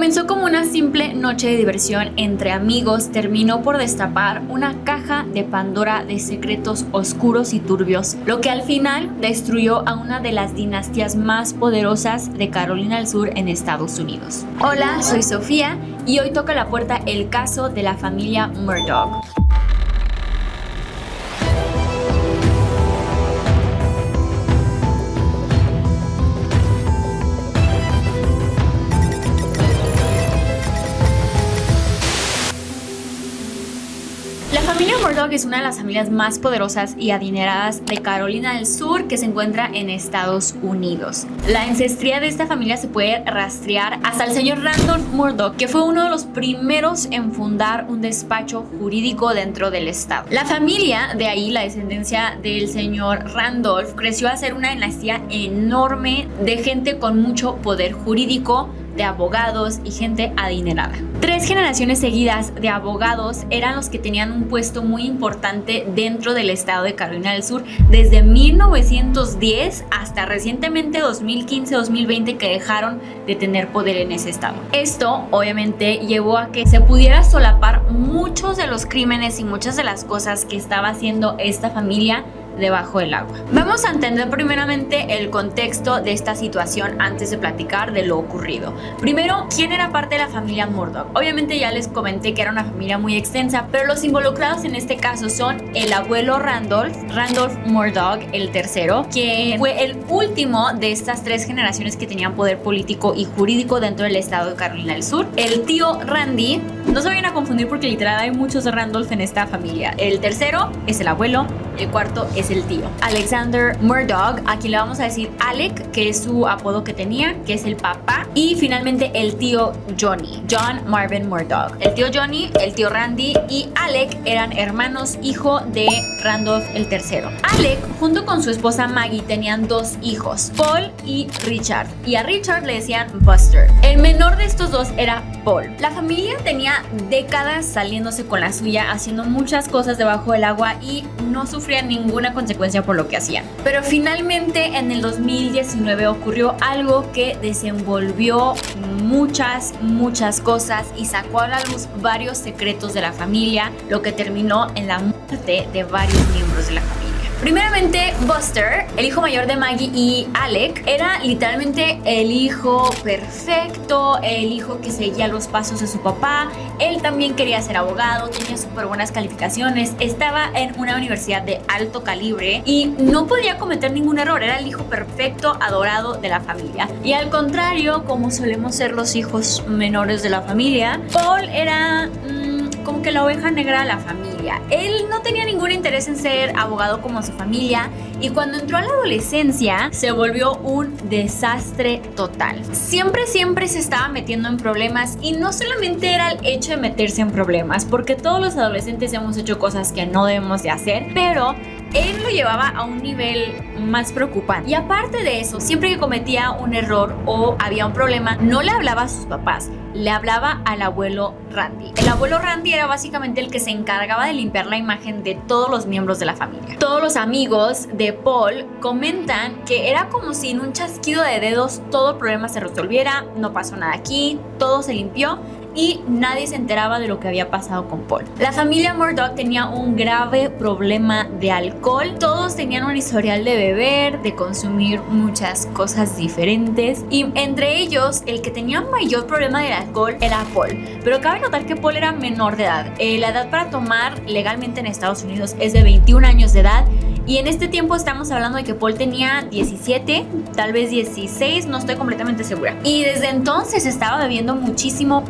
comenzó como una simple noche de diversión entre amigos, terminó por destapar una caja de Pandora de secretos oscuros y turbios, lo que al final destruyó a una de las dinastías más poderosas de Carolina del Sur en Estados Unidos. Hola, soy Sofía y hoy toca la puerta el caso de la familia Murdaugh. La familia Murdaugh es una de las familias más poderosas y adineradas de Carolina del Sur que se encuentra en Estados Unidos. La ancestría de esta familia se puede rastrear hasta el señor Randolph Murdaugh, que fue uno de los primeros en fundar un despacho jurídico dentro del estado. La familia, de ahí la descendencia del señor Randolph, creció a ser una dinastía enorme de gente con mucho poder jurídico, de abogados y gente adinerada. 3 generaciones seguidas de abogados eran los que tenían un puesto muy importante dentro del estado de Carolina del Sur desde 1910 hasta recientemente 2015-2020 que dejaron de tener poder en ese estado. Esto obviamente llevó a que se pudiera solapar muchos de los crímenes y muchas de las cosas que estaba haciendo esta familia debajo del agua. Vamos a entender primeramente el contexto de esta situación antes de platicar de lo ocurrido. Primero, ¿quién era parte de la familia Murdaugh? Obviamente ya les comenté que era una familia muy extensa, pero los involucrados en este caso son el abuelo Randolph Murdaugh, el tercero, que fue el último de estas 3 generaciones que tenían poder político y jurídico dentro del estado de Carolina del Sur. El tío Randy, no se vayan a confundir porque literal hay muchos Randolph en esta familia. El tercero es el abuelo, el cuarto es el tío. Alexander Murdaugh, aquí le vamos a decir Alec, que es su apodo que tenía, que es el papá. Y finalmente el tío Johnny, John Marvin Murdaugh. El tío Johnny, el tío Randy y Alec eran hermanos, hijo de Randolph el tercero. Alec, junto con su esposa Maggie, tenían 2 hijos, Paul y Richard. Y a Richard le decían Buster. El menor de estos 2 era Paul. La familia tenía décadas saliéndose con la suya, haciendo muchas cosas debajo del agua y no sufrían ninguna consecuencia por lo que hacían. Pero finalmente en el 2019 ocurrió algo que desenvolvió muchas cosas y sacó a la luz varios secretos de la familia, lo que terminó en la muerte de varios miembros de la familia. Primeramente, Buster, el hijo mayor de Maggie y Alec, era literalmente el hijo perfecto, el hijo que seguía los pasos de su papá. Él también quería ser abogado, tenía súper buenas calificaciones, estaba en una universidad de alto calibre y no podía cometer ningún error. Era el hijo perfecto, adorado de la familia. Y al contrario, como solemos ser los hijos menores de la familia, Paul era como que la oveja negra de la familia. Él no tenía ningún interés en ser abogado como su familia y cuando entró a la adolescencia se volvió un desastre total. Siempre se estaba metiendo en problemas y no solamente era el hecho de meterse en problemas, porque todos los adolescentes hemos hecho cosas que no debemos de hacer, pero él lo llevaba a un nivel más preocupante. Y aparte de eso, siempre que cometía un error o había un problema, no le hablaba a sus papás, le hablaba al abuelo Randy. El abuelo Randy era básicamente el que se encargaba de limpiar la imagen de todos los miembros de la familia. Todos los amigos de Paul comentan que era como si en un chasquido de dedos todo el problema se resolviera, no pasó nada aquí, todo se limpió y nadie se enteraba de lo que había pasado con Paul. La familia Murdaugh tenía un grave problema de alcohol. Todos tenían un historial de beber, de consumir muchas cosas diferentes y entre ellos el que tenía mayor problema del alcohol era Paul. Pero cabe notar que Paul era menor de edad. La edad para tomar legalmente en Estados Unidos es de 21 años de edad. Y en este tiempo estamos hablando de que Paul tenía 17, tal vez 16, no estoy completamente segura. Y desde entonces estaba bebiendo muchísimo.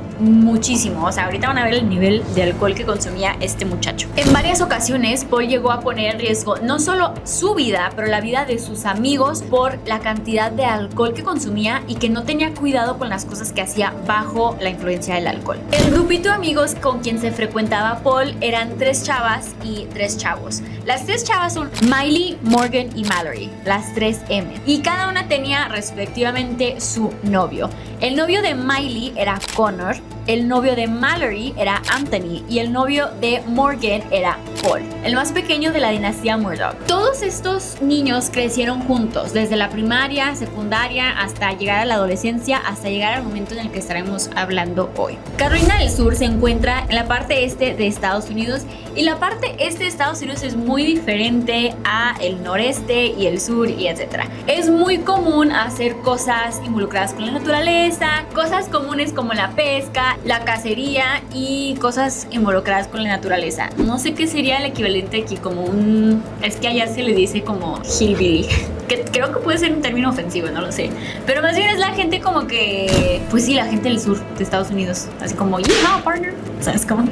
O sea, ahorita van a ver el nivel de alcohol que consumía este muchacho. En varias ocasiones, Paul llegó a poner en riesgo no solo su vida, pero la vida de sus amigos por la cantidad de alcohol que consumía y que no tenía cuidado con las cosas que hacía bajo la influencia del alcohol. El grupito de amigos con quien se frecuentaba Paul eran 3 chavas y 3 chavos. Las 3 chavas son Miley, Morgan y Mallory, las 3 M. Y cada una tenía respectivamente su novio. El novio de Miley era Connor, el novio de Mallory era Anthony y el novio de Morgan era Paul, el más pequeño de la dinastía Murdoch. Todos estos niños crecieron juntos, desde la primaria, secundaria, hasta llegar a la adolescencia, hasta llegar al momento en el que estaremos hablando hoy. Carolina del Sur se encuentra en la parte este de Estados Unidos y la parte este de Estados Unidos es muy diferente a el noreste y el sur y etcétera. Es muy común hacer cosas involucradas con la naturaleza, cosas comunes como la pesca, la cacería y cosas involucradas con la naturaleza. No sé qué sería el equivalente aquí, como un... es que allá se le dice como hillbilly, que creo que puede ser un término ofensivo, no lo sé. Pero más bien es la gente como que... pues sí, la gente del sur de Estados Unidos. Así como, yeah, partner. ¿Sabes cómo?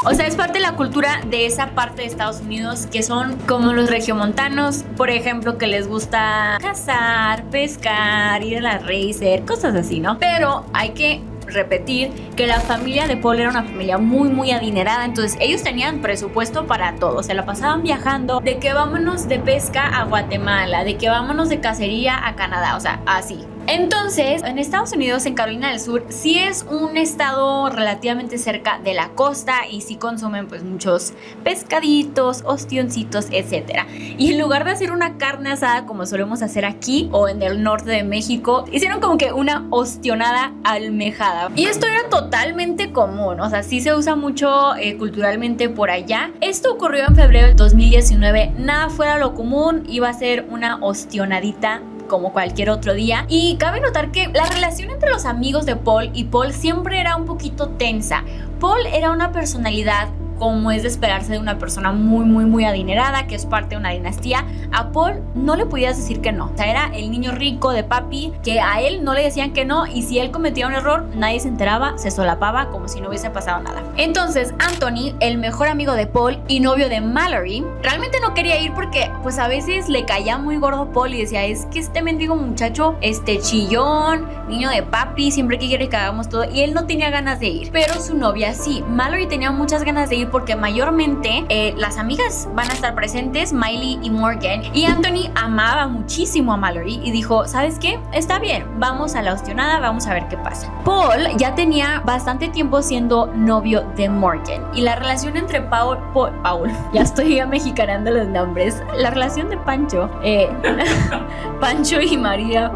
O sea, es parte de la cultura de esa parte de Estados Unidos que son como los regiomontanos, por ejemplo, que les gusta cazar, pescar, ir a la racer, cosas así, ¿no? Pero hay que repetir que la familia de Paul era una familia muy adinerada, entonces ellos tenían presupuesto para todo, se la pasaban viajando, de que vámonos de pesca a Guatemala, de que vámonos de cacería a Canadá, o sea, así. Entonces, en Estados Unidos, en Carolina del Sur, sí es un estado relativamente cerca de la costa y sí consumen pues muchos pescaditos, ostioncitos, etc. Y en lugar de hacer una carne asada como solemos hacer aquí o en el norte de México, hicieron como que una ostionada almejada. Y esto era totalmente común, o sea, sí se usa mucho culturalmente por allá. Esto ocurrió en febrero del 2019, nada fuera lo común, iba a ser una ostionadita como cualquier otro día. Y cabe notar que la relación entre los amigos de Paul y Paul siempre era un poquito tensa. Paul era una personalidad como es de esperarse de una persona muy adinerada, que es parte de una dinastía. A Paul no le podías decir que no. O sea, era el niño rico de papi, que a él no le decían que no, y si él cometía un error, nadie se enteraba, se solapaba como si no hubiese pasado nada. Entonces, Anthony, el mejor amigo de Paul y novio de Mallory, realmente no quería ir porque pues a veces le caía muy gordo Paul y decía, es que este mendigo muchacho, chillón, niño de papi, siempre que quiere que hagamos todo, y él no tenía ganas de ir. Pero su novia sí. Mallory tenía muchas ganas de ir porque mayormente las amigas van a estar presentes, Miley y Morgan, y Anthony amaba muchísimo a Mallory y dijo, ¿sabes qué? Está bien, vamos a la ostionada, vamos a ver qué pasa. Paul ya tenía bastante tiempo siendo novio de Morgan y la relación entre Paul, ya estoy mexicanando los nombres, la relación de Pancho, Pancho y María.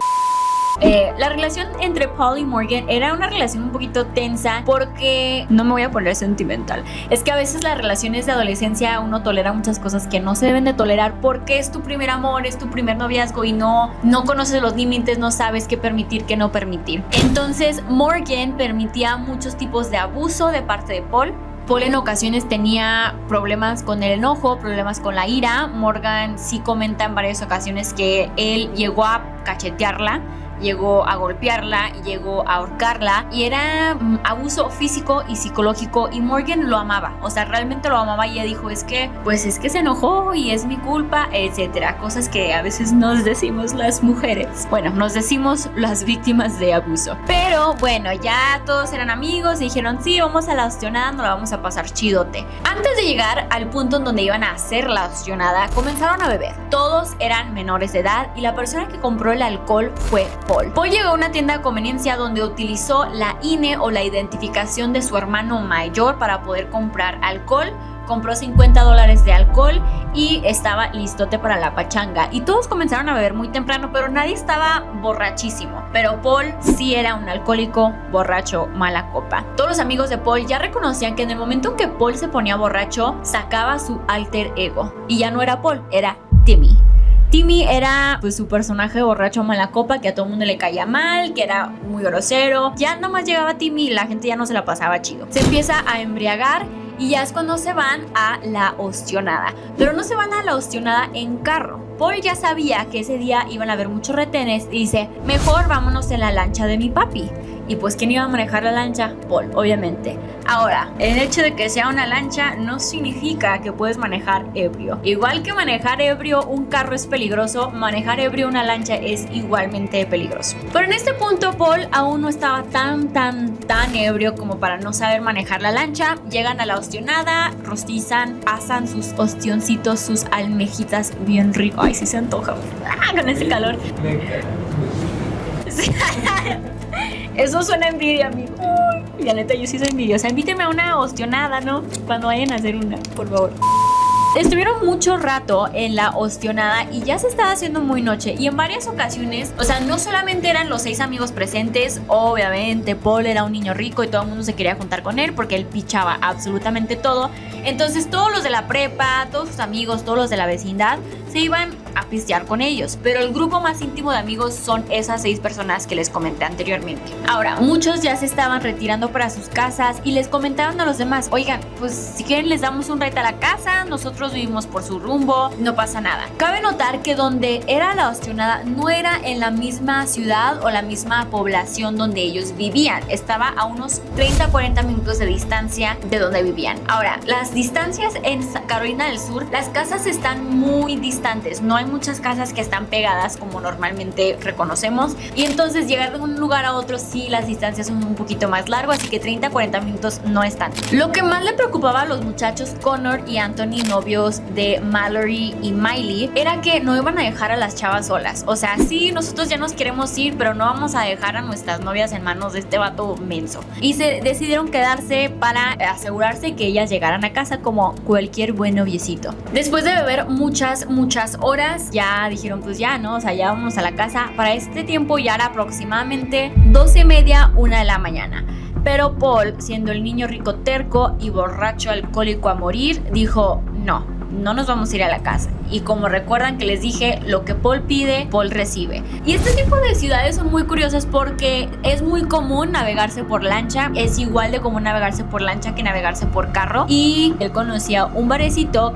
La relación entre Paul y Morgan era una relación un poquito tensa porque, no me voy a poner sentimental, es que a veces las relaciones de adolescencia uno tolera muchas cosas que no se deben de tolerar porque es tu primer amor, es tu primer noviazgo y no conoces los límites, no sabes qué permitir, qué no permitir. Entonces Morgan permitía muchos tipos de abuso de parte de Paul. Paul en ocasiones tenía problemas con el enojo, problemas con la ira. Morgan sí comenta en varias ocasiones que él llegó a cachetearla, llegó a golpearla, llegó a ahorcarla y era abuso físico y psicológico y Morgan lo amaba, o sea, realmente lo amaba y ella dijo, es que se enojó y es mi culpa, etcétera, cosas que a veces nos decimos las mujeres, bueno, nos decimos las víctimas de abuso. Pero bueno, ya todos eran amigos y dijeron, sí, vamos a la ostionada, nos la vamos a pasar chidote. Antes de llegar al punto en donde iban a hacer la ostionada, comenzaron a beber. Todos eran menores de edad y la persona que compró el alcohol fue Paul. Paul llegó a una tienda de conveniencia donde utilizó la INE o la identificación de su hermano mayor para poder comprar alcohol. Compró $50 de alcohol y estaba listote para la pachanga. Y todos comenzaron a beber muy temprano, pero nadie estaba borrachísimo. Pero Paul sí era un alcohólico, borracho, mala copa. Todos los amigos de Paul ya reconocían que en el momento en que Paul se ponía borracho, sacaba su alter ego. Y ya no era Paul, era Timmy. Timmy era pues su personaje borracho mala copa que a todo el mundo le caía mal, que era muy grosero. Ya nomás llegaba Timmy y la gente ya no se la pasaba chido. Se empieza a embriagar y ya es cuando se van a la ostionada. Pero no se van a la ostionada en carro. Paul ya sabía que ese día iban a haber muchos retenes y dice, mejor vámonos en la lancha de mi papi. Y pues, ¿quién iba a manejar la lancha? Paul, obviamente. Ahora, el hecho de que sea una lancha no significa que puedes manejar ebrio. Igual que manejar ebrio un carro es peligroso, manejar ebrio una lancha es igualmente peligroso. Pero en este punto, Paul aún no estaba tan ebrio como para no saber manejar la lancha. Llegan a la ostionada, rostizan, asan sus ostioncitos, sus almejitas bien rico. Ay, sí se antoja. Con ese calor. Eso suena envidia, amigo. Y la neta, yo sí soy envidiosa. Invíteme a una ostionada, ¿no? Cuando vayan a hacer una, por favor. Estuvieron mucho rato en la ostionada y ya se estaba haciendo muy noche. Y en varias ocasiones, o sea, no solamente eran los 6 amigos presentes. Obviamente Paul era un niño rico y todo el mundo se quería juntar con él porque él pichaba absolutamente todo. Entonces todos los de la prepa, todos sus amigos, todos los de la vecindad se iban a pistear con ellos. Pero el grupo más íntimo de amigos son esas 6 personas que les comenté anteriormente. Ahora, muchos ya se estaban retirando para sus casas y les comentaron a los demás: oigan, pues si quieren les damos un ride a la casa, nosotros vivimos por su rumbo, no pasa nada. Cabe notar que donde era la ostionada no era en la misma ciudad o la misma población donde ellos vivían. Estaba a unos 30-40 minutos de distancia de donde vivían. Ahora, las distancias en Carolina del Sur, las casas están muy distantes. No hay muchas casas que están pegadas como normalmente reconocemos. Y entonces llegar de un lugar a otro, sí, las distancias son un poquito más largas. Así que 30-40 minutos no es tanto. Lo que más le preocupaba a los muchachos Connor y Anthony, novios de Mallory y Miley, era que no iban a dejar a las chavas solas. O sea, sí, nosotros ya nos queremos ir, pero no vamos a dejar a nuestras novias en manos de este vato menso. Y se decidieron quedarse para asegurarse que ellas llegaran a casa como cualquier buen noviecito. Después de beber muchas horas, ya dijeron pues ya, ¿no? O sea, ya vamos a la casa. Para este tiempo ya era aproximadamente 12:30, 1 de la mañana. Pero Paul, siendo el niño rico terco y borracho alcohólico a morir, dijo: no nos vamos a ir a la casa. Y como recuerdan que les dije, lo que Paul pide, Paul recibe. Y este tipo de ciudades son muy curiosas porque es muy común navegarse por lancha. Es igual de común navegarse por lancha que navegarse por carro. Y él conocía un barecito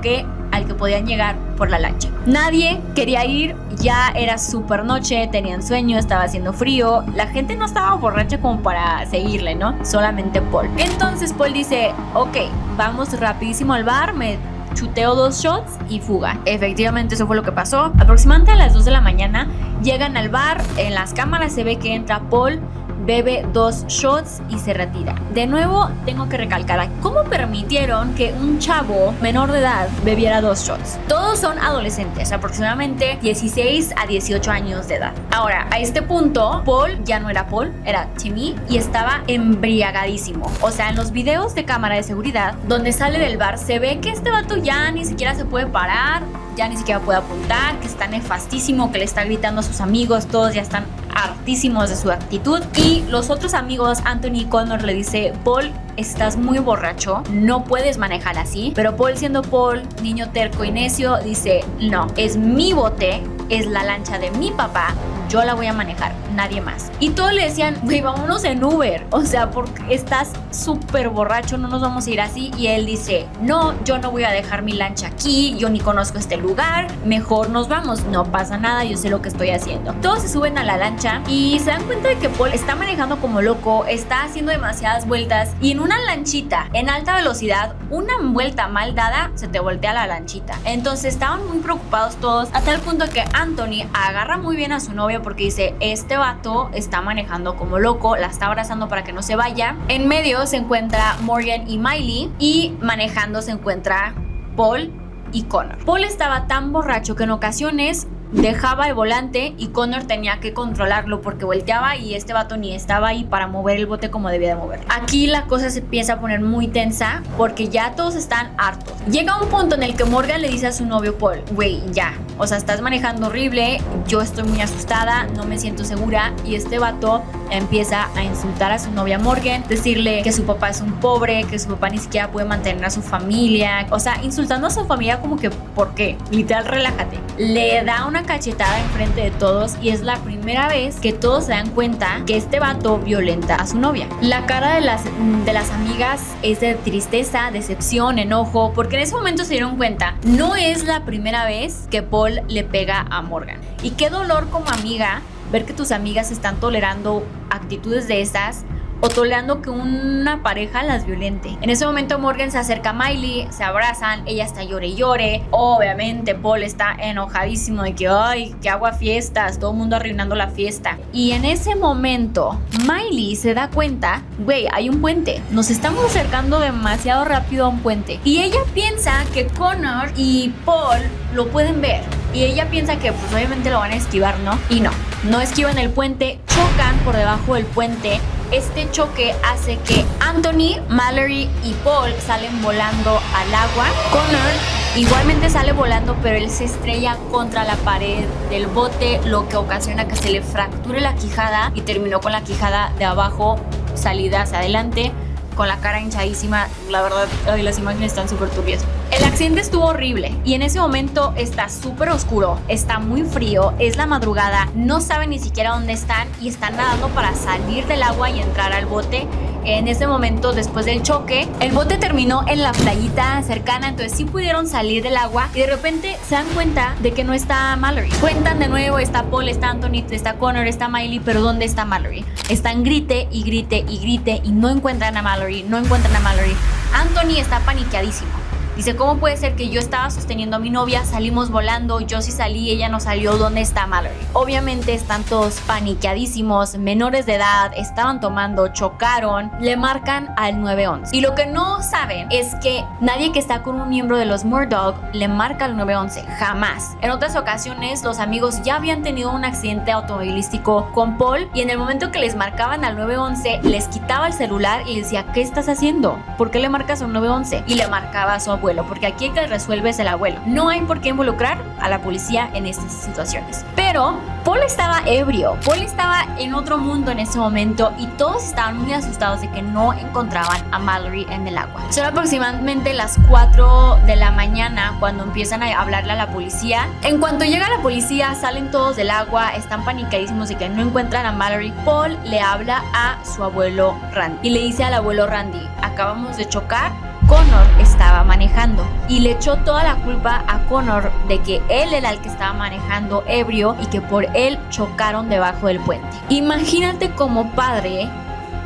al que podían llegar por la lancha. Nadie quería ir, ya era súper noche, tenían sueño, estaba haciendo frío. La gente no estaba borracha como para seguirle, ¿no? Solamente Paul. Entonces Paul dice: ok, vamos rapidísimo al bar, me chuteo 2 shots y fuga. Efectivamente, eso fue lo que pasó. Aproximadamente a las 2 de la mañana llegan al bar. En las cámaras se ve que entra Paul, bebe 2 shots y se retira. De nuevo, tengo que recalcar: ¿cómo permitieron que un chavo menor de edad bebiera 2 shots? Todos son adolescentes, aproximadamente 16 a 18 años de edad. Ahora, a este punto, Paul ya no era Paul, era Timmy, y estaba embriagadísimo. O sea, en los videos de cámara de seguridad donde sale del bar, se ve que este vato ya ni siquiera se puede parar, ya ni siquiera puede apuntar, que está nefastísimo, que le está gritando a sus amigos, todos ya están hartísimos de su actitud. Y los otros amigos, Anthony y Connor, le dice: Paul, estás muy borracho, no puedes manejar así. Pero Paul, siendo Paul, niño terco y necio, dice: no, es mi bote, es la lancha de mi papá, yo la voy a manejar, nadie más. Y todos le decían: güey, vámonos en Uber, o sea, porque estás súper borracho, no nos vamos a ir así. Y él dice: no, yo no voy a dejar mi lancha aquí, yo ni conozco este lugar, mejor nos vamos, no pasa nada, yo sé lo que estoy haciendo. Todos se suben a la lancha y se dan cuenta de que Paul está manejando como loco, está haciendo demasiadas vueltas, y en una lanchita en alta velocidad, una vuelta mal dada, se te voltea la lanchita. Entonces estaban muy preocupados todos, a tal punto que Anthony agarra muy bien a su novia porque dice: este vato está manejando como loco, la está abrazando para que no se vaya. En medio se encuentra Morgan y Miley, y manejando se encuentra Paul y Connor. Paul estaba tan borracho que en ocasiones dejaba el volante y Connor tenía que controlarlo porque volteaba y este vato ni estaba ahí para mover el bote como debía de mover. Aquí la cosa se empieza a poner muy tensa porque ya todos están hartos. Llega un punto en el que Morgan le dice a su novio Paul: güey, ya, o sea, estás manejando horrible, yo estoy muy asustada, no me siento segura. Y este vato empieza a insultar a su novia Morgan, decirle que su papá es un pobre, que su papá ni siquiera puede mantener a su familia, o sea, insultando a su familia como que ¿por qué? Literal, relájate. Le da una cachetada enfrente de todos y es la primera vez que todos se dan cuenta que este vato violenta a su novia. La cara de las amigas es de tristeza, decepción, enojo, porque en ese momento se dieron cuenta, no es la primera vez que Paul le pega a Morgan. Y qué dolor como amiga ver que tus amigas están tolerando actitudes de estas, o tolerando que una pareja las violente. En ese momento Morgan se acerca a Miley, se abrazan, ella está llore y llore. Obviamente Paul está enojadísimo de que ay, que hago a fiestas, todo el mundo arruinando la fiesta. Y en ese momento Miley se da cuenta, güey, hay un puente, nos estamos acercando demasiado rápido a un puente. Y ella piensa que Connor y Paul lo pueden ver. Y ella piensa que pues obviamente lo van a esquivar, ¿no? Y no. No esquivan el puente, chocan por debajo del puente. Este choque hace que Anthony, Mallory y Paul salen volando al agua. Connor igualmente sale volando, pero él se estrella contra la pared del bote, lo que ocasiona que se le fracture la quijada y terminó con la quijada de abajo salida hacia adelante, con la cara hinchadísima. La verdad, las imágenes están súper turbias. El accidente estuvo horrible y en ese momento está súper oscuro, está muy frío, es la madrugada, no saben ni siquiera dónde están y están nadando para salir del agua y entrar al bote. En ese momento, después del choque, el bote terminó en la playita cercana, entonces sí pudieron salir del agua y de repente se dan cuenta de que no está Mallory. Cuentan de nuevo, está Paul, está Anthony, está Connor, está Miley, pero ¿dónde está Mallory? Están grite y grite y grite y no encuentran a Mallory, no encuentran a Mallory. Anthony está paniqueadísimo. Dice, ¿cómo puede ser que yo estaba sosteniendo a mi novia, salimos volando, yo sí salí, ella no salió, ¿dónde está Mallory? Obviamente están todos paniqueadísimos, menores de edad, estaban tomando, chocaron, le marcan al 911. Y lo que no saben es que nadie que está con un miembro de los Murdaugh le marca al 911, jamás. En otras ocasiones los amigos ya habían tenido un accidente automovilístico con Paul y en el momento que les marcaban al 911 les quitaba el celular y les decía, ¿qué estás haciendo? ¿Por qué le marcas al 911? Y le marcaba a su abuelo, porque aquí el que resuelve es el abuelo. No hay por qué involucrar a la policía en estas situaciones. Pero Paul estaba ebrio, Paul estaba en otro mundo en ese momento y todos estaban muy asustados de que no encontraban a Mallory en el agua. Son aproximadamente las 4 de la mañana cuando empiezan a hablarle a la policía. En cuanto llega la policía, salen todos del agua, están panicadísimos de que no encuentran a Mallory. Paul le habla a su abuelo Randy y le dice al abuelo Randy, acabamos de chocar, Connor estaba manejando y le echó toda la culpa a Connor de que él era el que estaba manejando ebrio y que por él chocaron debajo del puente. Imagínate como padre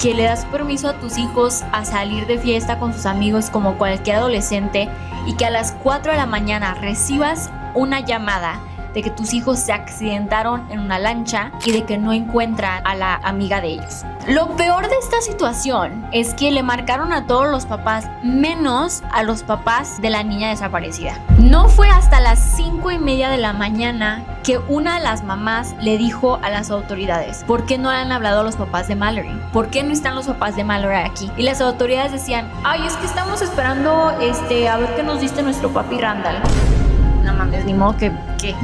que le das permiso a tus hijos a salir de fiesta con sus amigos como cualquier adolescente y que a las 4 de la mañana recibas una llamada de que tus hijos se accidentaron en una lancha y de que no encuentran a la amiga de ellos. Lo peor de esta situación es que le marcaron a todos los papás menos a los papás de la niña desaparecida. No fue hasta las 5:30 de la mañana que una de las mamás le dijo a las autoridades, ¿por qué no le han hablado a los papás de Mallory? ¿Por qué no están los papás de Mallory aquí? Y las autoridades decían, ay, es que estamos esperando a ver qué nos dice nuestro papi Randall. No mames, ni modo que,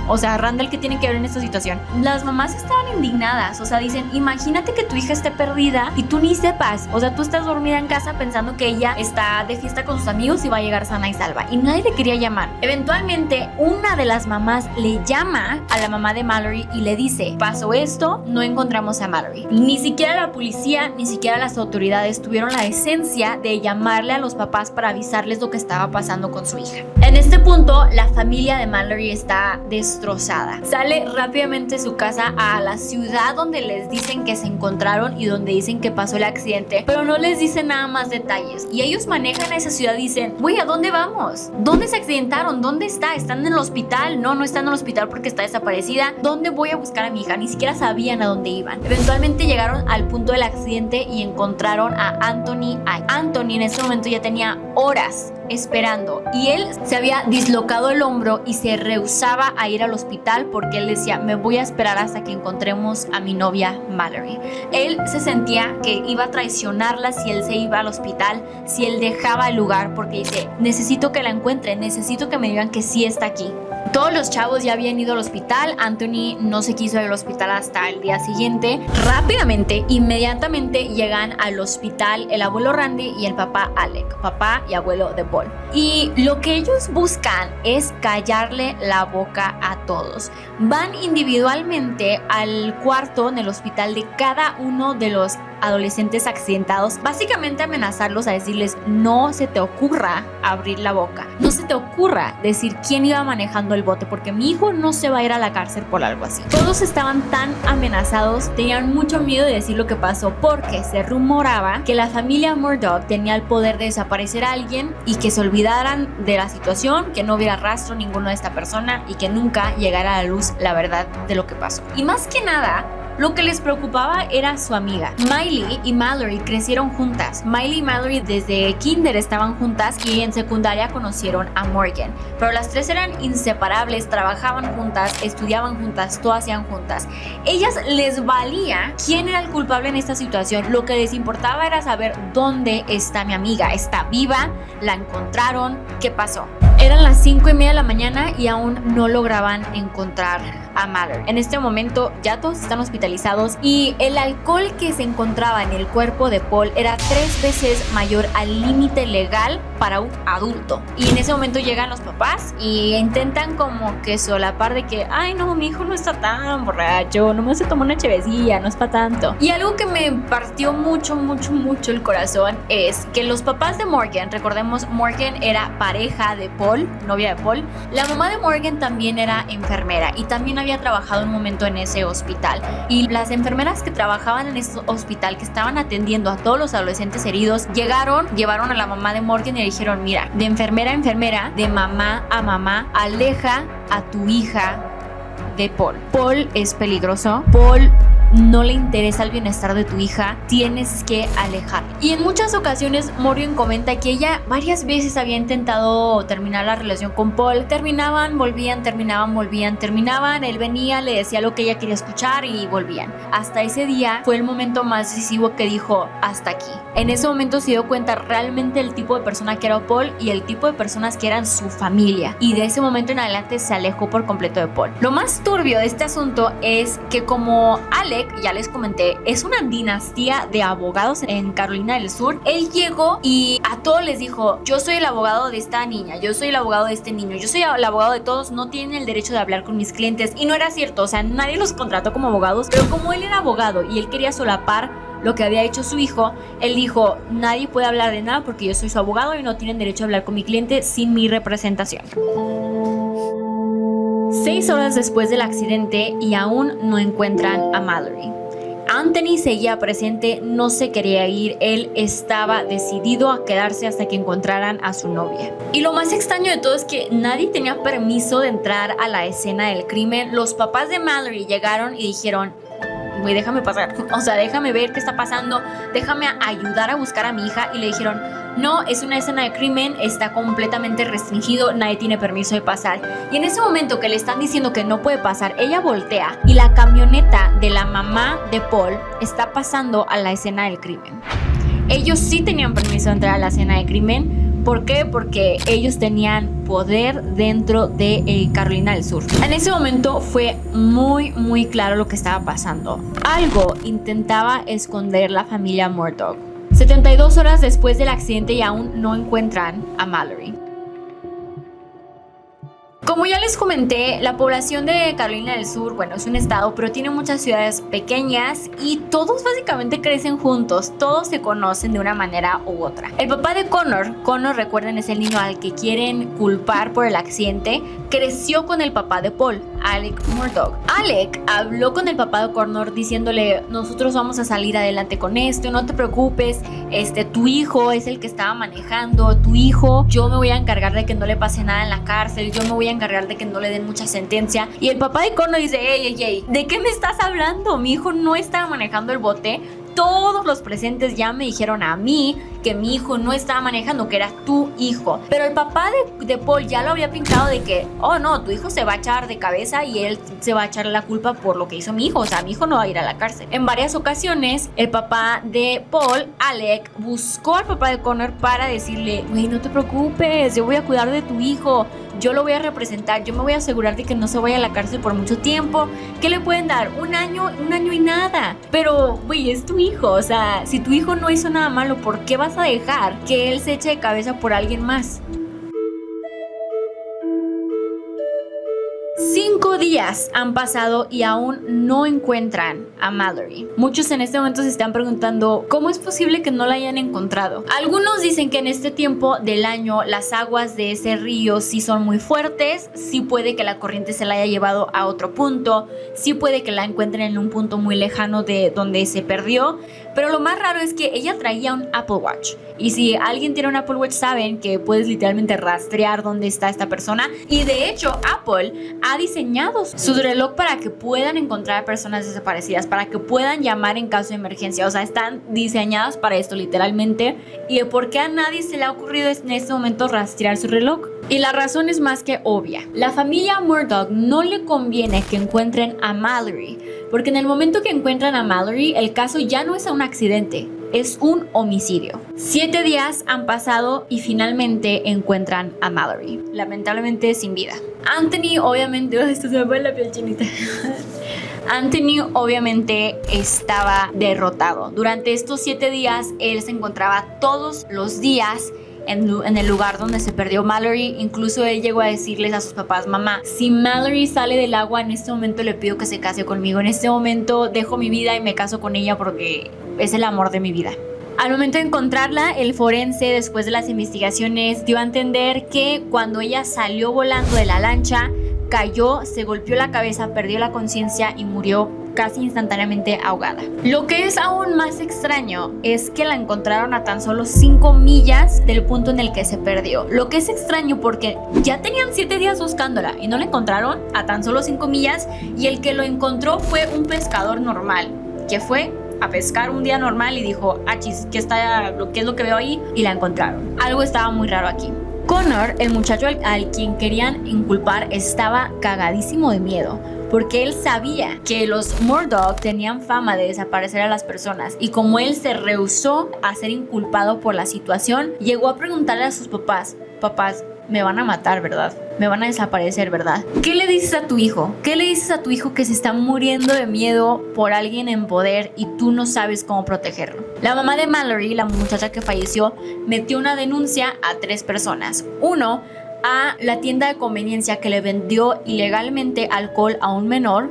o sea, Randall, ¿qué tiene que ver en esta situación? Las mamás estaban indignadas, o sea, dicen, imagínate que tu hija esté perdida y tú ni sepas, o sea, tú estás dormida en casa pensando que ella está de fiesta con sus amigos y va a llegar sana y salva, y nadie le quería llamar. Eventualmente, una de las mamás le llama a la mamá de Mallory y le dice, pasó esto, no encontramos a Mallory. Ni siquiera la policía, ni siquiera las autoridades tuvieron la decencia de llamarle a los papás para avisarles lo que estaba pasando con su hija. En este punto, la familia de Mallory está destrozada. Sale rápidamente de su casa a la ciudad donde les dicen que se encontraron y donde dicen que pasó el accidente, pero no les dicen nada más detalles. Y ellos manejan a esa ciudad y dicen, güey, ¿a dónde vamos? ¿Dónde se accidentaron? ¿Dónde está? ¿Están en el hospital? No están en el hospital porque está desaparecida. ¿Dónde voy a buscar a mi hija? Ni siquiera sabían a dónde iban. Eventualmente llegaron al punto del accidente y encontraron a Anthony. Anthony en ese momento ya tenía horas esperando y él se había dislocado el hombro y se rehusaba a ir al hospital porque él decía, me voy a esperar hasta que encontremos a mi novia Mallory. Él se sentía que iba a traicionarla si él se iba al hospital, si él dejaba el lugar, porque dice, necesito que la encuentre, necesito que me digan que sí está aquí. Todos los chavos ya habían ido al hospital. Anthony no se quiso ir al hospital hasta el día siguiente. Rápidamente, inmediatamente llegan al hospital el abuelo Randy y el papá Alec, papá y abuelo de Paul. Y lo que ellos buscan es callarle la boca a todos. Van individualmente al cuarto en el hospital de cada uno de los adolescentes accidentados, básicamente amenazarlos, a decirles, no se te ocurra abrir la boca, no se te ocurra decir quién iba manejando el bote, porque mi hijo no se va a ir a la cárcel por algo así. Todos estaban tan amenazados, tenían mucho miedo de decir lo que pasó, porque se rumoraba que la familia Murdaugh tenía el poder de desaparecer a alguien y que se olvidaran de la situación, que no hubiera rastro ninguno de esta persona y que nunca llegara a la luz la verdad de lo que pasó. Y más que nada, Lo que les preocupaba era su amiga. Miley y Mallory crecieron juntas. Miley y Mallory desde kinder estaban juntas y en secundaria conocieron a Morgan. Pero las tres eran inseparables, trabajaban juntas, estudiaban juntas, todo hacían juntas. Ellas les valía quién era el culpable en esta situación. Lo que les importaba era saber dónde está mi amiga. ¿Está viva? ¿La encontraron? ¿Qué pasó? Eran las 5:30 de la mañana y aún no lograban encontrar a Mallory. En este momento ya todos están hospitalizados y el alcohol que se encontraba en el cuerpo de Paul era 3 veces mayor al límite legal para un adulto. Y en ese momento llegan los papás y intentan como que solapar de que, ay no, mi hijo no está tan borracho, nomás se tomó una chevecilla, no es para tanto. Y algo que me partió mucho el corazón es que los papás de Morgan, recordemos, Morgan era pareja de Paul, novia de Paul. La mamá de Morgan también era enfermera y también había trabajado un momento en ese hospital. Y las enfermeras que trabajaban en ese hospital, que estaban atendiendo a todos los adolescentes heridos, llevaron a la mamá de Morgan y le dijeron, mira, de enfermera a enfermera, de mamá a mamá, aleja a tu hija de Paul. Paul es peligroso. Paul no le interesa el bienestar de tu hija, tienes que alejar. Y en muchas ocasiones Morgan comenta que ella varias veces había intentado terminar la relación con Paul. Terminaban, volvían, él venía, le decía lo que ella quería escuchar y volvían. Hasta ese día fue el momento más decisivo que dijo, hasta aquí. En ese momento se dio cuenta realmente el tipo de persona que era Paul y el tipo de personas que eran su familia. Y de ese momento en adelante se alejó por completo de Paul. Lo más turbio de este asunto es que como Alec, ya les comenté, es una dinastía de abogados en Carolina del Sur. Él llegó y a todos les dijo, yo soy el abogado de esta niña, yo soy el abogado de este niño, yo soy el abogado de todos, no tienen el derecho de hablar con mis clientes. Y no era cierto, o sea, nadie los contrató como abogados, pero como él era abogado y él quería solapar lo que había hecho su hijo, él dijo, nadie puede hablar de nada porque yo soy su abogado y no tienen derecho a hablar con mi cliente sin mi representación. 6 horas después del accidente y aún no encuentran a Mallory. Anthony seguía presente, no se quería ir, él estaba decidido a quedarse hasta que encontraran a su novia. Y lo más extraño de todo es que nadie tenía permiso de entrar a la escena del crimen. Los papás de Mallory llegaron y dijeron, güey, déjame pasar, o sea, déjame ver qué está pasando, déjame ayudar a buscar a mi hija. Y le dijeron, no, es una escena de crimen, está completamente restringido, nadie tiene permiso de pasar. Y en ese momento que le están diciendo que no puede pasar, ella voltea y la camioneta de la mamá de Paul está pasando a la escena del crimen. Ellos sí tenían permiso de entrar a la escena de crimen. ¿Por qué? Porque ellos tenían poder dentro de Carolina del Sur. En ese momento fue muy claro lo que estaba pasando. Algo intentaba esconder la familia Murdaugh. 72 horas después del accidente y aún no encuentran a Mallory. Como ya les comenté, la población de Carolina del Sur, bueno, es un estado, pero tiene muchas ciudades pequeñas y todos básicamente crecen juntos, todos se conocen de una manera u otra. El papá de Connor, recuerden, es el niño al que quieren culpar por el accidente, creció con el papá de Paul, Alec Murdaugh. Alec habló con el papá de Connor diciéndole, nosotros vamos a salir adelante con esto, no te preocupes, tu hijo es el que estaba manejando, tu hijo, yo me voy a encargar de que no le pase nada en la cárcel, yo me voy a encargar de que no le den mucha sentencia. Y el papá de Connor dice, ey, ¿de qué me estás hablando? Mi hijo no estaba manejando el bote. Todos los presentes ya me dijeron a mí que mi hijo no estaba manejando, que era tu hijo. Pero el papá de Paul ya lo había pintado de que, oh no, tu hijo se va a echar de cabeza y él se va a echar la culpa por lo que hizo mi hijo. O sea, mi hijo no va a ir a la cárcel. En varias ocasiones, el papá de Paul, Alec, buscó al papá de Connor para decirle, güey, no te preocupes, yo voy a cuidar de tu hijo, yo lo voy a representar, yo me voy a asegurar de que no se vaya a la cárcel por mucho tiempo. ¿Qué le pueden dar? Un año y nada. Pero, güey, es tu hijo. O sea, si tu hijo no hizo nada malo, ¿por qué vas a dejar que él se eche de cabeza por alguien más? 5 días han pasado y aún no encuentran a Mallory. Muchos en este momento se están preguntando ¿cómo es posible que no la hayan encontrado? Algunos dicen que en este tiempo del año las aguas de ese río sí son muy fuertes, sí puede que la corriente se la haya llevado a otro punto, sí puede que la encuentren en un punto muy lejano de donde se perdió, Pero lo más raro es que ella traía un Apple Watch. Y si alguien tiene un Apple Watch saben que puedes literalmente rastrear dónde está esta persona. Y de hecho Apple ha diseñado su reloj para que puedan encontrar personas desaparecidas, para que puedan llamar en caso de emergencia. O sea, están diseñadas para esto literalmente. ¿Y por qué a nadie se le ha ocurrido en este momento rastrear su reloj? Y la razón es más que obvia. La familia Murdaugh no le conviene que encuentren a Mallory, porque en el momento que encuentran a Mallory, el caso ya no es un accidente, es un homicidio. 7 días han pasado y finalmente encuentran a Mallory, lamentablemente sin vida. Anthony, obviamente, esto se me pone la piel chinita. Anthony obviamente estaba derrotado. Durante estos 7 días, él se encontraba todos los días en el lugar donde se perdió Mallory. Incluso él llegó a decirles a sus papás: mamá, si Mallory sale del agua en este momento le pido que se case conmigo. En este momento dejo mi vida y me caso con ella porque es el amor de mi vida. Al momento de encontrarla, el forense, después de las investigaciones, dio a entender que cuando ella salió volando de la lancha, cayó, se golpeó la cabeza, perdió la conciencia y murió casi instantáneamente ahogada. Lo que es aún más extraño es que la encontraron a tan solo 5 millas del punto en el que se perdió. Lo que es extraño porque ya tenían 7 días buscándola y no la encontraron a tan solo 5 millas, y el que lo encontró fue un pescador normal que fue a pescar un día normal y dijo: achis, ¿qué es lo que veo ahí? Y la encontraron. Algo estaba muy raro aquí. Connor, el muchacho al quien querían inculpar, estaba cagadísimo de miedo, porque él sabía que los Murdaugh tenían fama de desaparecer a las personas, y como él se rehusó a ser inculpado por la situación, llegó a preguntarle a sus papás: papás, me van a matar, ¿verdad? Me van a desaparecer, ¿verdad? ¿Qué le dices a tu hijo? ¿Qué le dices a tu hijo que se está muriendo de miedo por alguien en poder y tú no sabes cómo protegerlo? La mamá de Mallory, la muchacha que falleció, metió una denuncia a 3 personas. 1, a la tienda de conveniencia que le vendió ilegalmente alcohol a un menor.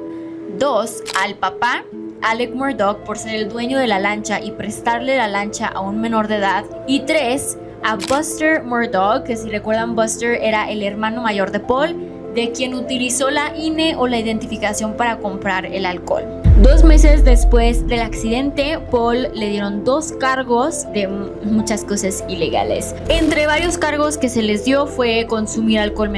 2, al papá, Alec Murdaugh, por ser el dueño de la lancha y prestarle la lancha a un menor de edad. Y 3, a Buster Murdaugh, que si recuerdan, Buster era el hermano mayor de Paul, de quien utilizó la INE o la identificación para comprar el alcohol. 2 meses después del accidente, Paul le dieron 2 cargos de muchas cosas ilegales. Entre varios cargos que se les dio fue consumir alcohol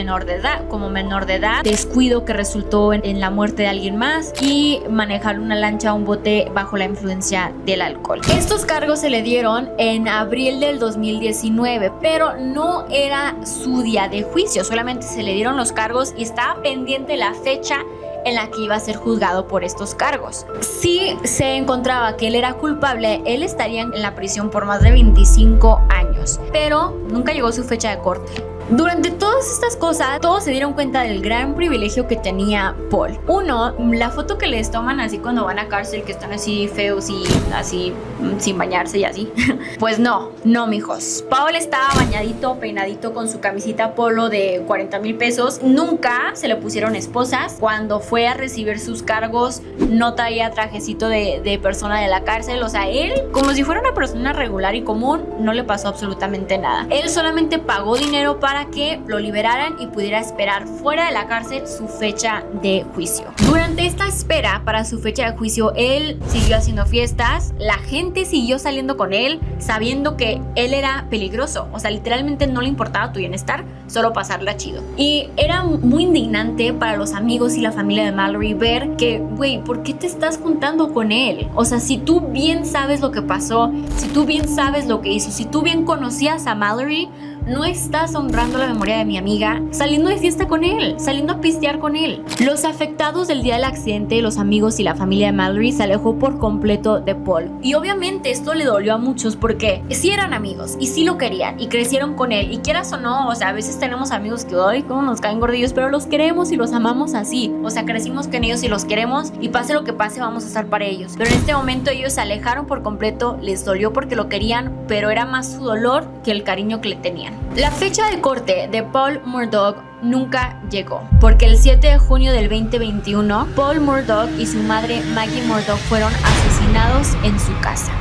como menor de edad, descuido que resultó en la muerte de alguien más, y manejar una lancha o un bote bajo la influencia del alcohol. Estos cargos se le dieron en abril del 2019, pero no era su día de juicio, solamente se le dieron los cargos y estaba pendiente la fecha en la que iba a ser juzgado por estos cargos. Si se encontraba que él era culpable, él estaría en la prisión por más de 25 años, pero nunca llegó su fecha de corte. Durante todas estas cosas, todos se dieron cuenta del gran privilegio que tenía Paul. 1, la foto que les toman así cuando van a cárcel, que están así feos y así sin bañarse y así. Pues no, mijos. Paul estaba bañadito, peinadito, con su camisita polo de 40,000 pesos. Nunca se le pusieron esposas. Cuando fue a recibir sus cargos, no traía trajecito de persona de la cárcel. O sea, él, como si fuera una persona regular y común, no le pasó absolutamente nada. Él solamente pagó dinero para que lo liberaran y pudiera esperar fuera de la cárcel su fecha de juicio. Durante esta espera para su fecha de juicio, él siguió haciendo fiestas, la gente siguió saliendo con él, sabiendo que él era peligroso. O sea, literalmente no le importaba tu bienestar, solo pasarla chido. Y era muy indignante para los amigos y la familia de Mallory ver que, güey, ¿por qué te estás juntando con él? O sea, si tú bien sabes lo que pasó, si tú bien sabes lo que hizo, si tú bien conocías a Mallory, no estás honrando la memoria de mi amiga saliendo de fiesta con él, saliendo a pistear con él. Los afectados del día del accidente, los amigos y la familia de Mallory, se alejó por completo de Paul. Y obviamente esto le dolió a muchos porque sí eran amigos y sí lo querían y crecieron con él. Y quieras o no, o sea, a veces tenemos amigos que, ay, cómo nos caen gordillos, pero los queremos y los amamos así. O sea, crecimos con ellos y los queremos, y pase lo que pase vamos a estar para ellos. Pero en este momento ellos se alejaron por completo, les dolió porque lo querían, pero era más su dolor que el cariño que le tenían. La fecha de corte de Paul Murdaugh nunca llegó, porque el 7 de junio del 2021, Paul Murdaugh y su madre Maggie Murdaugh fueron asesinados en su casa.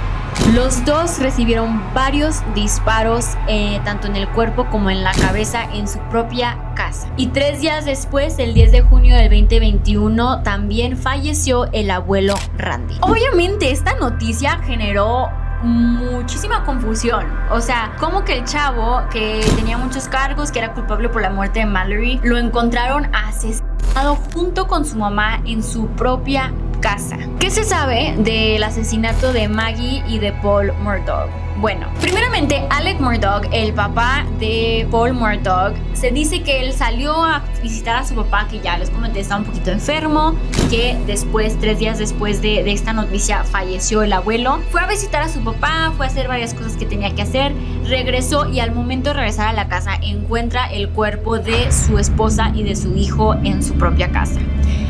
Los dos recibieron varios disparos, tanto en el cuerpo como en la cabeza, en su propia casa. Y 3 días después, el 10 de junio del 2021, también falleció el abuelo Randy. Obviamente esta noticia generó muchísima confusión. O sea, como que el chavo, que tenía muchos cargos, que era culpable por la muerte de Mallory, lo encontraron asesinado junto con su mamá en su propia casa. ¿Qué se sabe del asesinato de Maggie y de Paul Murdaugh? Bueno, primeramente, Alec Murdaugh, el papá de Paul Murdaugh, se dice que él salió a visitar a su papá, que ya les comenté estaba un poquito enfermo, que después, 3 días después de esta noticia, falleció el abuelo. Fue a visitar a su papá, fue a hacer varias cosas que tenía que hacer, regresó y al momento de regresar a la casa encuentra el cuerpo de su esposa y de su hijo en su propia casa.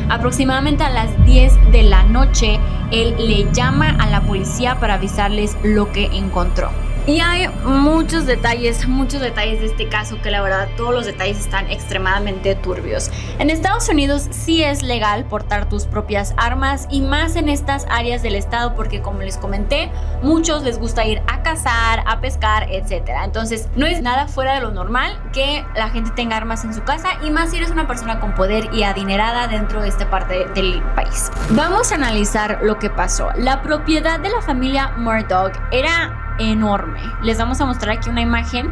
Aproximadamente a las 10 de la noche, él le llama a la policía para avisarles lo que encontró. Y hay muchos detalles de este caso que la verdad todos los detalles están extremadamente turbios. En Estados Unidos sí es legal portar tus propias armas y más en estas áreas del estado porque como les comenté, muchos les gusta ir a cazar, a pescar, etc. Entonces no es nada fuera de lo normal que la gente tenga armas en su casa y más si eres una persona con poder y adinerada dentro de esta parte del país. Vamos a analizar lo que pasó. La propiedad de la familia Murdaugh era enorme. Les vamos a mostrar aquí una imagen.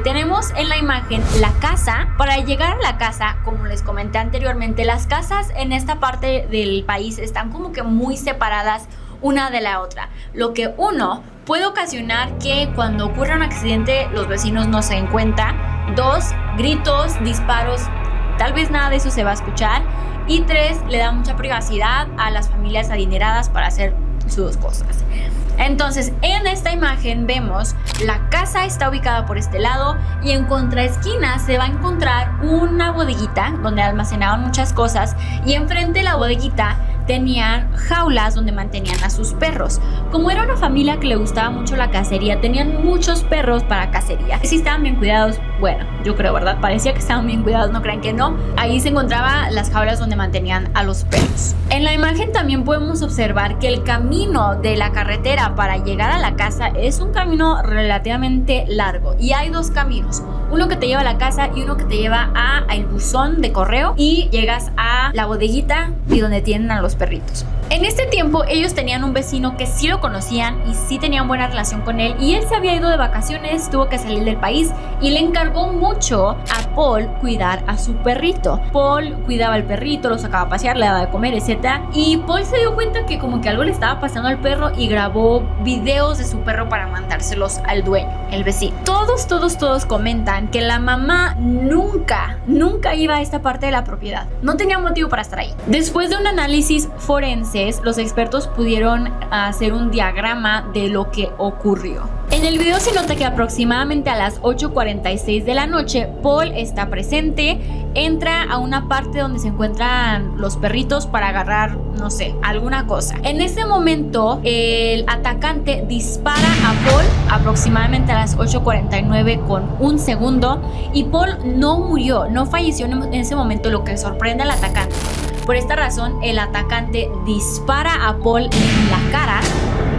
Tenemos en la imagen la casa. Para llegar a la casa, como les comenté anteriormente, las casas en esta parte del país están como que muy separadas una de la otra, lo que uno puede ocasionar que cuando ocurra un accidente los vecinos no se den cuenta. 2, gritos, disparos, tal vez nada de eso se va a escuchar. Y 3, le da mucha privacidad a las familias adineradas para hacer sus cosas. Entonces, en esta imagen vemos la casa está ubicada por este lado y en contraesquina se va a encontrar una bodeguita donde almacenaban muchas cosas y enfrente de la bodeguita tenían jaulas donde mantenían a sus perros. Como era una familia que le gustaba mucho la cacería, tenían muchos perros para cacería. Si estaban bien cuidados, bueno, yo creo, ¿verdad? Parecía que estaban bien cuidados, no crean que no. Ahí se encontraban las jaulas donde mantenían a los perros. En la imagen también podemos observar que el camino de la carretera para llegar a la casa es un camino relativamente largo y hay 2 caminos. Uno que te lleva a la casa y uno que te lleva al buzón de correo y llegas a la bodeguita y donde tienen a los perritos. En este tiempo ellos tenían un vecino que sí lo conocían y sí tenían buena relación con él y él se había ido de vacaciones, tuvo que salir del país y le encargó mucho a Paul cuidar a su perrito. Paul cuidaba al perrito, lo sacaba a pasear, le daba de comer, etc. Y Paul se dio cuenta que como que algo le estaba pasando al perro y grabó videos de su perro para mandárselos al dueño, el vecino. Todos comentan que la mamá nunca iba a esta parte de la propiedad. No tenía motivo para estar ahí. Después de un análisis forense, los expertos pudieron hacer un diagrama de lo que ocurrió. En el video se nota que aproximadamente a las 8:46 de la noche, Paul está presente, entra a una parte donde se encuentran los perritos para agarrar, no sé, alguna cosa. En ese momento, el atacante dispara a Paul aproximadamente a las 8:49 con un segundo y Paul no murió, no falleció en ese momento, lo que sorprende al atacante. Por esta razón, el atacante dispara a Paul en la cara,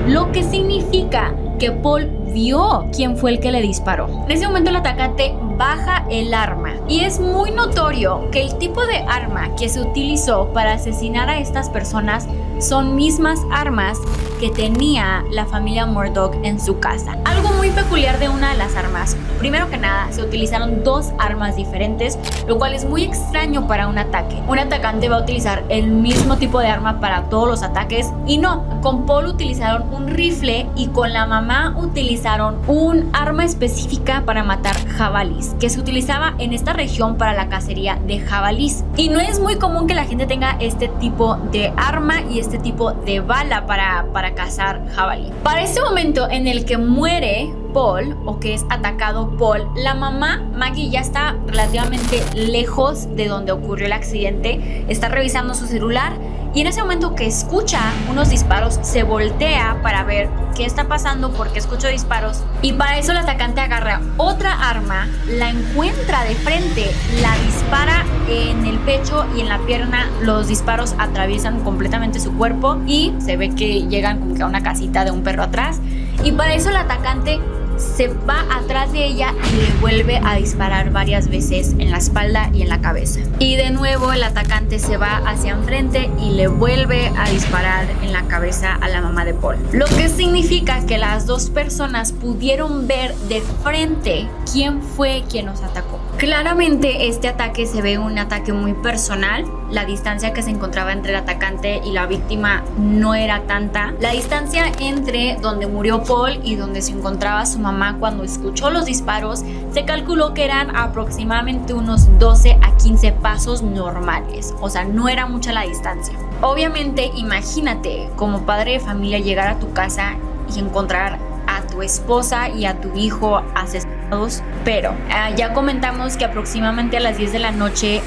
lo que significa que Paul vio quién fue el que le disparó. En ese momento el atacante baja el arma y es muy notorio que el tipo de arma que se utilizó para asesinar a estas personas son mismas armas que tenía la familia Murdaugh en su casa. Algo muy peculiar de una de las armas, primero que nada, se utilizaron 2 armas diferentes, lo cual es muy extraño para un ataque. Un atacante va a utilizar el mismo tipo de arma para todos los ataques y no, con Paul utilizaron un rifle y con la mamá utilizaron un arma específica para matar jabalís, que se utilizaba en esta región para la cacería de jabalís. Y no es muy común que la gente tenga este tipo de arma y este tipo de bala para cazar jabalí. Para este momento en el que muere Paul, o que es atacado Paul, la mamá Maggie ya está relativamente lejos de donde ocurrió el accidente, está revisando su celular y en ese momento que escucha unos disparos se voltea para ver qué está pasando porque escucha disparos y para eso el atacante agarra otra arma, la encuentra de frente, la dispara en el pecho y en la pierna. Los disparos atraviesan completamente su cuerpo y se ve que llegan como que a una casita de un perro atrás y para eso el atacante se va atrás de ella y le vuelve a disparar varias veces en la espalda y en la cabeza. Y de nuevo el atacante se va hacia enfrente y le vuelve a disparar en la cabeza a la mamá de Paul. Lo que significa que las dos personas pudieron ver de frente quién fue quien nos atacó. Claramente este ataque se ve un ataque muy personal. La distancia que se encontraba entre el atacante y la víctima no era tanta. La distancia entre donde murió Paul y donde se encontraba su mamá cuando escuchó los disparos se calculó que eran aproximadamente unos 12 a 15 pasos normales. O sea, no era mucha la distancia. Obviamente, imagínate como padre de familia llegar a tu casa y encontrar a tu esposa y a tu hijo asesinados. Pero ya comentamos que aproximadamente a las 10 de la noche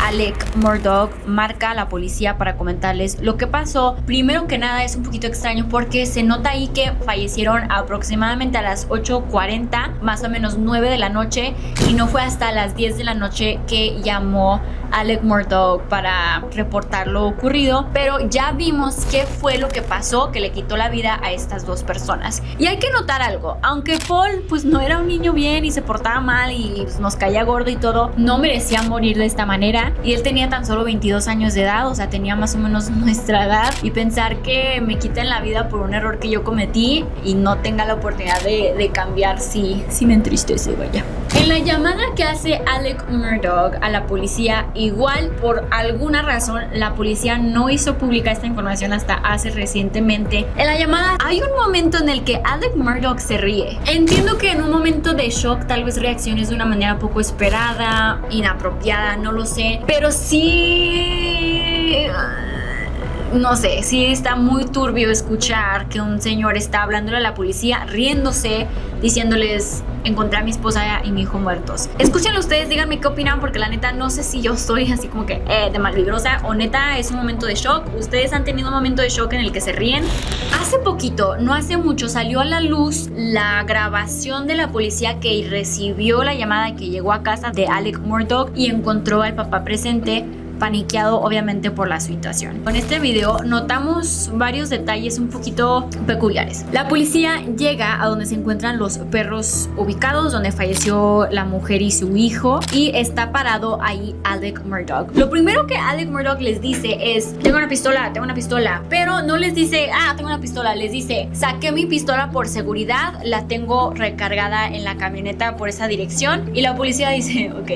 Alec Murdaugh marca a la policía para comentarles lo que pasó. Primero que nada es un poquito extraño porque se nota ahí que fallecieron aproximadamente a las 8:40, más o menos 9 de la noche, y no fue hasta las 10 de la noche que llamó Alec Murdaugh para reportar lo ocurrido. Pero ya vimos qué fue lo que pasó que le quitó la vida a estas dos personas. Y hay que notar algo, aunque Paul pues no era un niño bien y se portaba mal y pues, nos caía gordo y todo, no merecía morir de esta manera. Y él tenía tan solo 22 años de edad, o sea, tenía más o menos nuestra edad, y pensar que me quiten la vida por un error que yo cometí y no tenga la oportunidad de cambiar, sí me entristece, vaya. En la llamada que hace Alec Murdaugh a la policía, igual por alguna razón la policía no hizo pública esta información hasta hace recientemente. En la llamada hay un momento en el que Alec Murdaugh se ríe. Entiendo que en un momento de shock tal vez reacciones de una manera poco esperada, inapropiada, no lo sé, pero sí... no sé, sí está muy turbio escuchar que un señor está hablándole a la policía, riéndose, diciéndoles: encontré a mi esposa y mi hijo muertos. Escúchenlo ustedes, díganme qué opinan, porque la neta no sé si yo estoy así como que de malvibrosa o neta es un momento de shock. ¿Ustedes han tenido un momento de shock en el que se ríen? Hace poquito, no hace mucho, salió a la luz la grabación de la policía que recibió la llamada y que llegó a casa de Alec Murdaugh y encontró al papá presente, paniqueado obviamente por la situación. En este video notamos varios detalles un poquito peculiares. La policía llega a donde se encuentran los perros ubicados, donde falleció la mujer y su hijo, y está parado ahí Alec Murdaugh. Lo primero que Alec Murdaugh les dice es: tengo una pistola, pero no les dice: tengo una pistola, les dice: saqué mi pistola por seguridad, la tengo recargada en la camioneta por esa dirección. Y la policía dice: ok,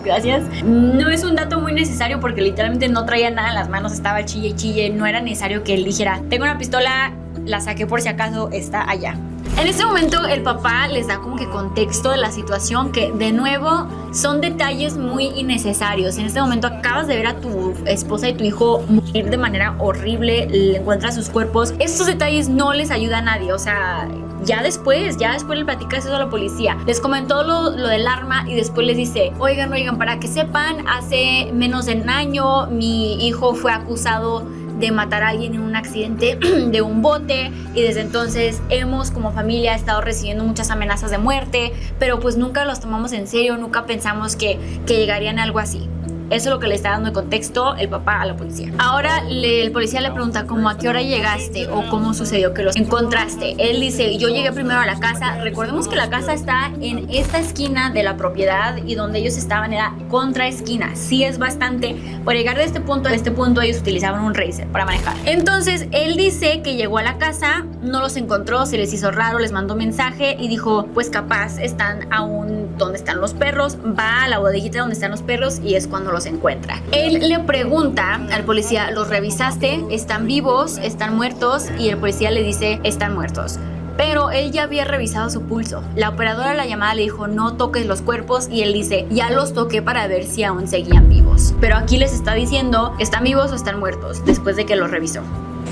gracias. No es un dato muy necesario porque literalmente no traía nada en las manos, estaba chille y chille, no era necesario que él dijera: tengo una pistola, la saqué por si acaso, está allá. En ese momento el papá les da como que contexto de la situación, que de nuevo son detalles muy innecesarios. En este momento acabas de ver a tu esposa y tu hijo morir de manera horrible, le encuentras sus cuerpos. Estos detalles no les ayuda a nadie, o sea, ya después le platicas eso a la policía, les comentó lo del arma y después les dice: oigan, para que sepan, hace menos de un año mi hijo fue acusado de matar a alguien en un accidente de un bote, y desde entonces hemos como familia estado recibiendo muchas amenazas de muerte, pero pues nunca los tomamos en serio, nunca pensamos que llegarían a algo así. Eso es lo que le está dando de contexto el papá a la policía. Ahora el policía le pregunta como a qué hora llegaste o cómo sucedió que los encontraste. Él dice: yo llegué primero a la casa. Recordemos que la casa está en esta esquina de la propiedad y donde ellos estaban era contra esquina. Sí es bastante. Para llegar de este punto a este punto ellos utilizaban un racer para manejar. Entonces él dice que llegó a la casa, no los encontró, se les hizo raro, les mandó mensaje y dijo: pues capaz están aún donde están los perros. Va a la bodeguita donde están los perros y es cuando los encuentra. Él le pregunta al policía: ¿los revisaste? ¿Están vivos? ¿Están muertos? Y el policía le dice: están muertos. Pero él ya había revisado su pulso. La operadora de la llamada le dijo: no toques los cuerpos, y él dice: ya los toqué para ver si aún seguían vivos. Pero aquí les está diciendo: ¿están vivos o están muertos? Después de que los revisó.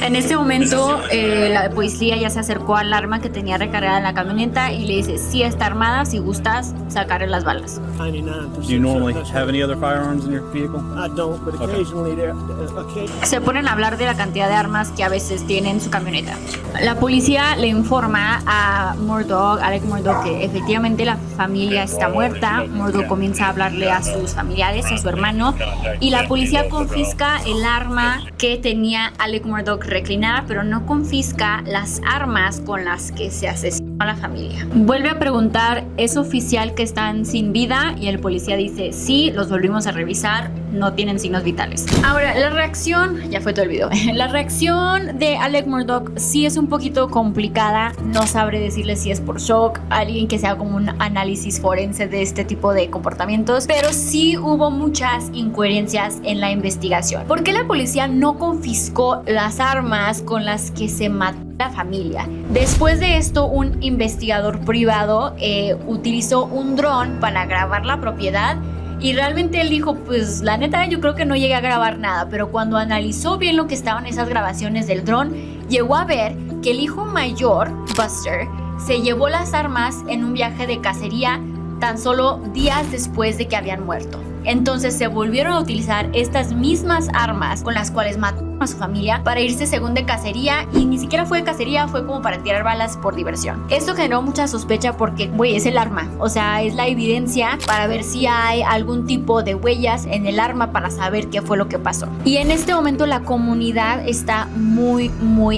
En este momento la policía ya se acercó al arma que tenía recargada en la camioneta y le dice: sí está armada, si gustas sacarle las balas. Do you normally have any other firearms in your vehicle? I don't, but occasionally Se ponen a hablar de la cantidad de armas que a veces tiene en su camioneta. La policía le informa a Alec Murdaugh, que efectivamente la familia está muerta. Murdaugh comienza a hablarle a sus familiares, a su hermano, y la policía confisca el arma que tenía Alec Murdaugh reclinada, pero no confisca las armas con las que se asesinó a la familia. Vuelve a preguntar, ¿es oficial que están sin vida? Y el policía dice, sí, los volvimos a revisar, no tienen signos vitales. Ahora, la reacción, ya fue todo el video, la reacción de Alec Murdaugh sí es un poquito complicada. No sabré decirle si es por shock, alguien que sea como un análisis forense de este tipo de comportamientos, pero sí hubo muchas incoherencias en la investigación. ¿Por qué la policía no confiscó las armas con las que se mató la familia? Después de esto, un investigador privado utilizó un dron para grabar la propiedad y realmente él dijo, pues la neta yo creo que no llegué a grabar nada, pero cuando analizó bien lo que estaban esas grabaciones del dron, llegó a ver que el hijo mayor, Buster, se llevó las armas en un viaje de cacería tan solo días después de que habían muerto. Entonces se volvieron a utilizar estas mismas armas con las cuales mató a su familia para irse según de cacería, y ni siquiera fue de cacería, fue como para tirar balas por diversión. Esto generó mucha sospecha porque, güey, es el arma, o sea, es la evidencia para ver si hay algún tipo de huellas en el arma para saber qué fue lo que pasó. Y en este momento la comunidad está muy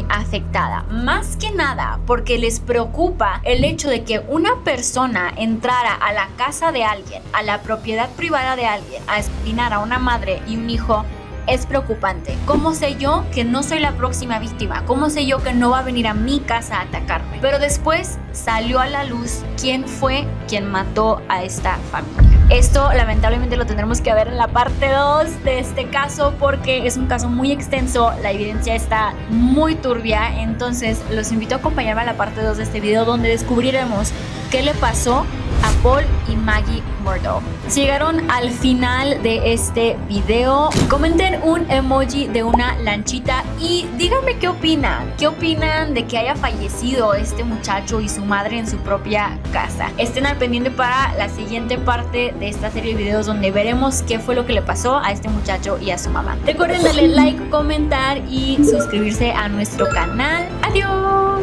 afectada, más que nada porque les preocupa el hecho de que una persona entrara a la casa de alguien, a la propiedad privada de alguien, a asesinar a una madre y un hijo. Es preocupante. ¿Cómo sé yo que no soy la próxima víctima? ¿Cómo sé yo que no va a venir a mi casa a atacarme? Pero después salió a la luz quién fue quien mató a esta familia. Esto lamentablemente lo tendremos que ver en la parte 2 de este caso porque es un caso muy extenso, la evidencia está muy turbia, entonces los invito a acompañarme a la parte 2 de este video donde descubriremos qué le pasó a Paul y Maggie Murdaugh. Si llegaron al final de este video, comenten un emoji de una lanchita y díganme qué opinan. ¿Qué opinan de que haya fallecido este muchacho y su madre en su propia casa? Estén al pendiente para la siguiente parte de esta serie de videos donde veremos qué fue lo que le pasó a este muchacho y a su mamá. Recuerden darle like, comentar y suscribirse a nuestro canal. ¡Adiós!